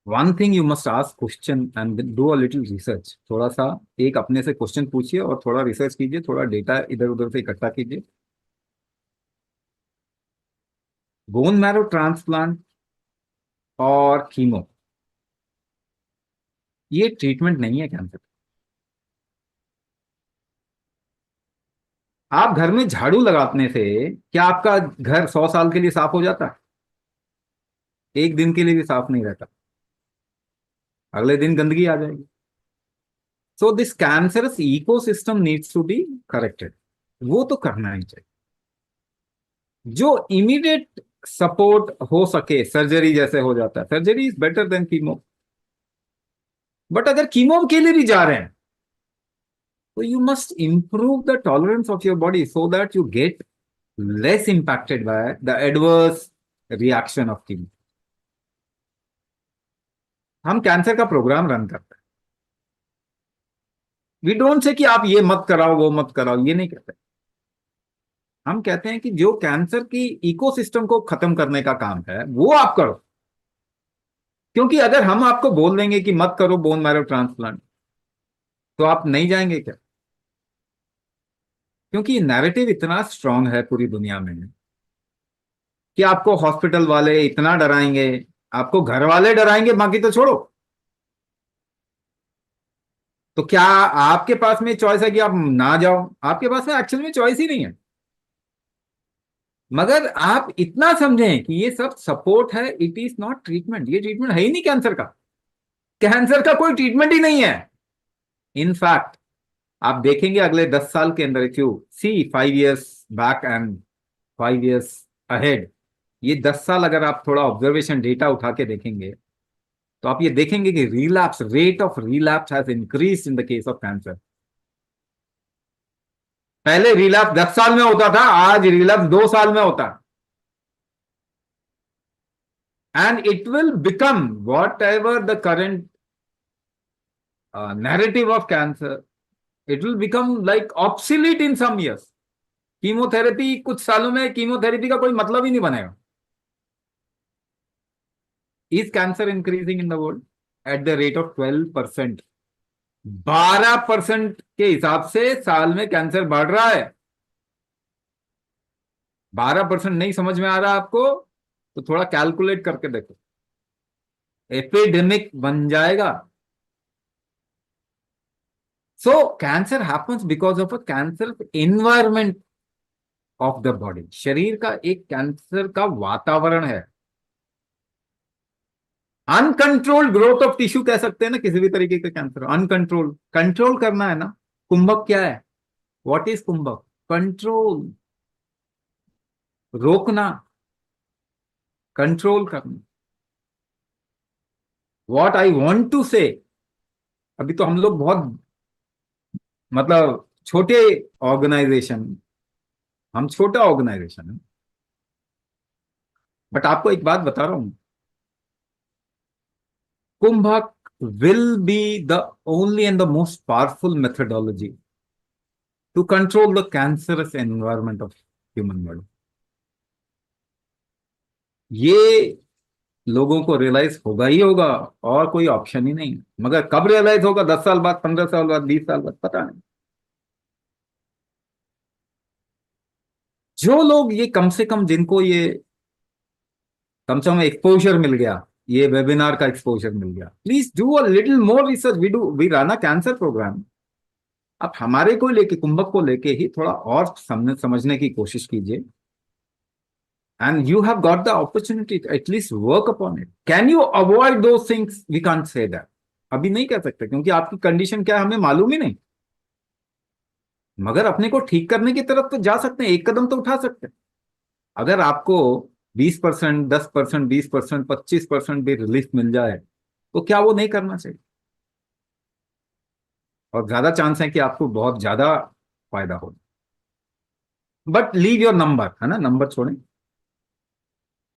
One thing you must ask question and do a little research. थोड़ा सा एक अपने से क्वेश्चन पूछिए और थोड़ा रिसर्च कीजिए, थोड़ा डेटा इधर उधर से इकट्ठा कीजिए। बोन मैरो ट्रांसप्लांट और कीमो, ये ट्रीटमेंट नहीं है कैंसर। आप घर में झाड़ू लगाने से क्या आपका घर 100 साल के लिए साफ हो जाता है? एक दिन के लिए भी साफ नहीं रहता, अगले दिन गंदगी आ जाएगी। So this cancerous ecosystem needs to be corrected. वो तो करना ही चाहिए। जो इमीडिएट सपोर्ट हो सके, सर्जरी जैसे हो जाता है, surgery is better than chemo. But अगर कीमो के लिए भी जा रहे हैं तो you must improve the tolerance of your body so that you get less impacted by the adverse reaction of chemo. हम कैंसर का प्रोग्राम रन करते हैं। वी डोंट से कि आप ये मत कराओ वो मत कराओ, ये नहीं कहते। हम कहते हैं कि जो कैंसर की इकोसिस्टम को खत्म करने का काम है वो आप करो। क्योंकि अगर हम आपको बोल देंगे कि मत करो बोन मैरो ट्रांसप्लांट, तो आप नहीं जाएंगे क्या? क्योंकि नैरेटिव इतना स्ट्रांग है पूरी दुनिया में कि आपको हॉस्पिटल वाले इतना डराएंगे, आपको घर वाले डराएंगे, बाकी तो छोड़ो। तो क्या आपके पास में चॉइस है कि आप ना जाओ? आपके पास में एक्चुअल में चॉइस ही नहीं है। मगर आप इतना समझें कि ये सब सपोर्ट है, इट इज नॉट ट्रीटमेंट। ये ट्रीटमेंट है ही नहीं कैंसर का। कैंसर का कोई ट्रीटमेंट ही नहीं है। इनफैक्ट आप देखेंगे अगले 10 साल के अंदर, if you see 5 years back and 5 years ahead, ये 10 साल अगर आप थोड़ा ऑब्जर्वेशन डेटा उठा के देखेंगे तो आप ये देखेंगे कि relapse, rate of relapse has increase in the case of cancer. पहले रिलैप्स 10 साल में होता था, आज रिलैप्स 2 साल में होता है। And it will become what ever the current narrative of cancer, it will become like obsolete in some years. Chemotherapy, कुछ सालों में कीमोथेरेपी का कोई मतलब ही नहीं बनेगा। Is cancer increasing in the world at the rate of 12%? 12% के हिसाब से साल में कैंसर बढ़ रहा है। 12% नहीं समझ में आ रहा आपको तो थोड़ा कैलकुलेट करके देखो, एपिडेमिक बन जाएगा। So cancer happens because of a cancer environment of the body. शरीर का एक कैंसर का वातावरण है। अनकंट्रोल्ड ग्रोथ ऑफ टिश्यू कह सकते हैं ना, किसी भी तरीके का कैंसर अनकंट्रोल, कंट्रोल करना है ना। कुंभक क्या है? What is kumbhak? कंट्रोल, रोकना, कंट्रोल करना। What I want to say, अभी तो हम लोग बहुत मतलब छोटे ऑर्गेनाइजेशन, हम छोटा ऑर्गेनाइजेशन है, बट आपको एक बात बता रहा हूं, कुंभक will be the only and the most powerful methodology to control the cancerous environment of human body। ये लोगों को रियलाइज होगा ही होगा, और कोई ऑप्शन ही नहीं। मगर कब रियलाइज होगा? 10 साल बाद, 15 साल बाद, 20 साल बाद, पता नहीं। जो लोग ये कम से कम, जिनको ये कम से कम एक्सपोजर मिल गया, ये वेबिनार का एक्सपोजर मिल गया, please do a little more research. We run a cancer programme. आप हमारे को लेके, कुंभक को लेके ही थोड़ा और समझने की कोशिश कीजिए। And you have got the opportunity at least work upon it. Can you avoid those things? We can't say that. अभी नहीं कह सकते क्योंकि आपकी कंडीशन क्या है हमें मालूम ही नहीं। मगर अपने को ठीक करने की तरफ तो जा सकते हैं, एक कदम तो उठा सकते हैं। अगर आपको 20%, 10%, 20%, 25% भी रिलीफ मिल जाए तो क्या वो नहीं करना चाहिए? और ज्यादा चांस है कि आपको बहुत ज्यादा फायदा हो। बट लीव योर नंबर, है ना, नंबर छोड़ें।